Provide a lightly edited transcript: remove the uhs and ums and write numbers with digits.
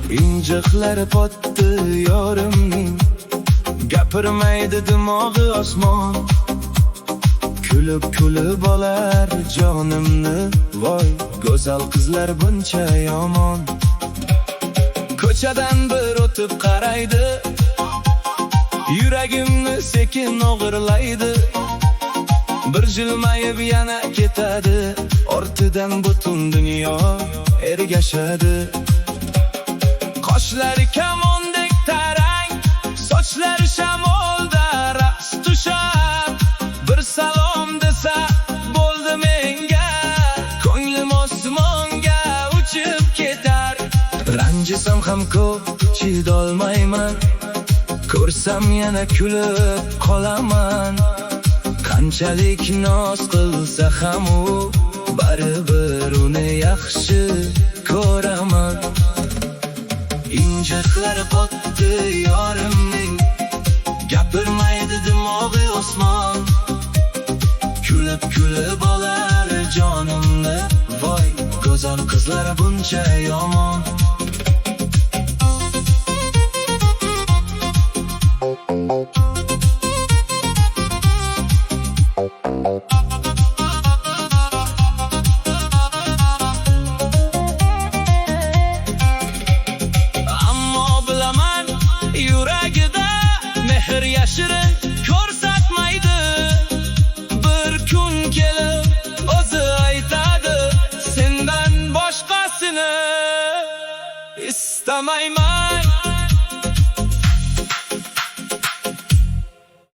İnjiqlari potdi yorimning, gapirmaydi dimog'i osmon. Kulib olar jonimni, voy, go'zal qizlar buncha yomon. Ko'chadan bir o'tib qaraydi, yuragimni sekin o'g'irlaydi. Bir jilmayib yana ketadi, ortidan butun dunyo ergashadi. Qoshlari kamondek tarang, sochlari shamolda raqs tushar. Bir salom desa bo'ldi menga, ko'nglim osmonga uchib ketar. Ranjisam ham ko'p chidolmayman, ko'rsam yana kulib qolaman. Qanchalik noz qilsa ham u, baribir uni yaxshi ko'raman. Injiqlari potdi yorimning, gapirmaydi dimog'i osmon. Kulib olar jonimni, voy, go'zal qizlar buncha yomon. Yuragida mehr yashirin ko'rsatmaydi. Bir kun kelib o'zi aytadi, sendan boshqasini istamayman.